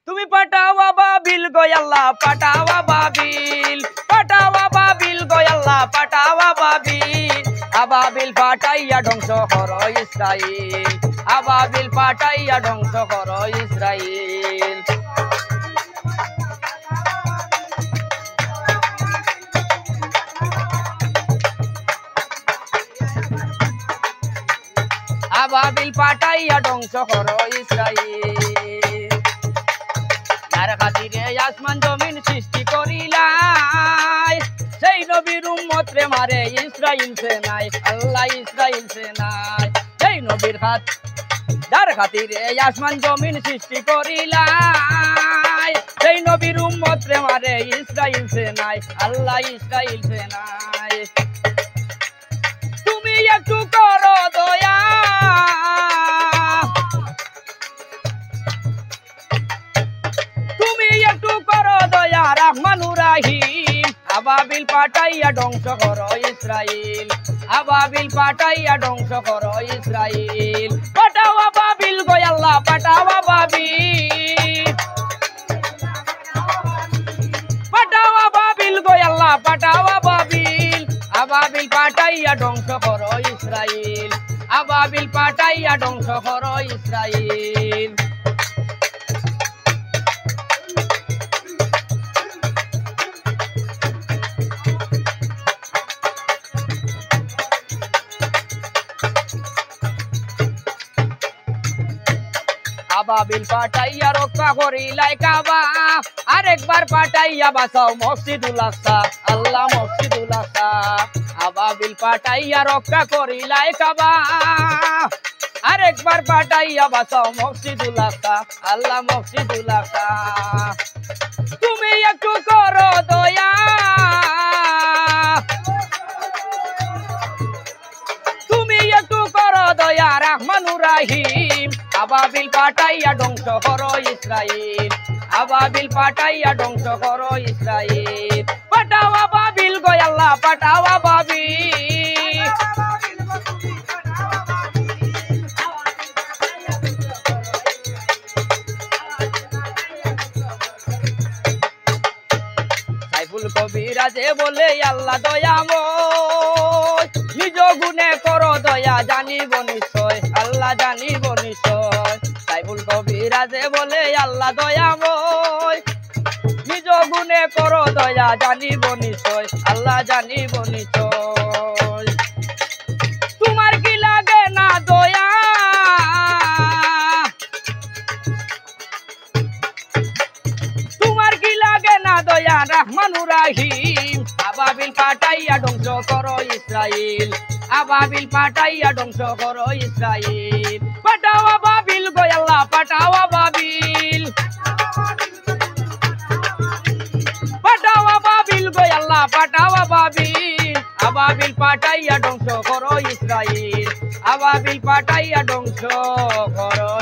তুমি পাঠাওয়া বাবিল গো আল্লাহ পাঠাওয়া বাবিল গো আল্লাহ পাঠাওয়া বাবিল আবাবিল পাঠাইয়া ধ্বংস কর ইসরাইল আবাবিল পাঠাইয়া ধ্বংস কর ইসরাইল আবাবিল পাঠাইয়া ধ্বংস কর ইসরাইল তার খাতিরে আসমান জমিন সৃষ্টি করিলাই সেই নবীর উম্মত রে মারে ইসরাইল সেনাই আল্লাহ ইসরাইল সেনাই সেই নবীর যার খাতিরে আসমান জমিন সৃষ্টি করিলাই সেই নবীর উম্মত রে মারে ইসরাইল সেনাই আল্লাহ ইসরাইল সেনাই তুমি একটু করো দয়া তুমি একটু করো দয়া রহমানুর রহিম আবাবিল পাঠাইয়া ধ্বংস করো ইসরাইল আবাবিল পাঠাইয়া ধ্বংস করো ইসরাইল পাঠাও আবাবিল গো আল্লাহ পাঠাও আবাবিল পাঠাও আবাবিল গো আল্লাহ পাঠাও আবাবিল আবাবিল পাঠাইয়া ধ্বংস করো ইসরাইল আবাবিল পাঠাইয়া ধ্বংস করো ইসরাইল আবাবিল পাঠাইয়া রক্ষা করিলাই কাবা আরেকবার পাঠাইয়া বাঁচাও মসজিদুল আকসা আল্লাহ মসজিদুল আকসা আবাবিল পাঠাইয়া রক্ষা করিলাই কাবা আরেকবার পাঠাইয়া বাঁচাও মসজিদুল আকসা আল্লাহ মসজিদুল আকসা তুমি একটু করো দয়া তুমি একটু করো দয়া রহমানুর রহিম আবাবিল পাঠাইয়া ধ্বংস করো ইসরাইল আবাবিল পাঠাইয়া ধ্বংস করো ইসরাইল পাঠাও আবাবিল গো আল্লাহ পাঠাও আবাবিল সাইফুল কবিরাজে বলে আল্লাহ দয়াময় নিজ গুণে করো দয়া জানিব নিশ্চয় আল্লাহ জানিব নিশ্চয় সাইফুল কবিরাজে বলে আল্লাহ দয়াময় নিজ গুণে করো দয়া জানিব নিশ্চয় আল্লাহ জানিব নিশ্চয় তোমার কি লাগে না দয়া তোমার কি লাগে না দয়া রহমানুর রহিম আবাবিল পাঠাইয়া ধ্বংস করো ইসরাইল আবাবিল পাঠাইয়া ধ্বংস করো ইসরাইল পাঠাও আবাবিল গো আল্লাহ পাঠাও আবাবিল পাঠাও আবাবিল গো আল্লাহ পাঠাও আবাবিল আবাবিল পাঠাইয়া ধ্বংস করো ইসরাইল আবাবিল পাঠাইয়া ধ্বংস করো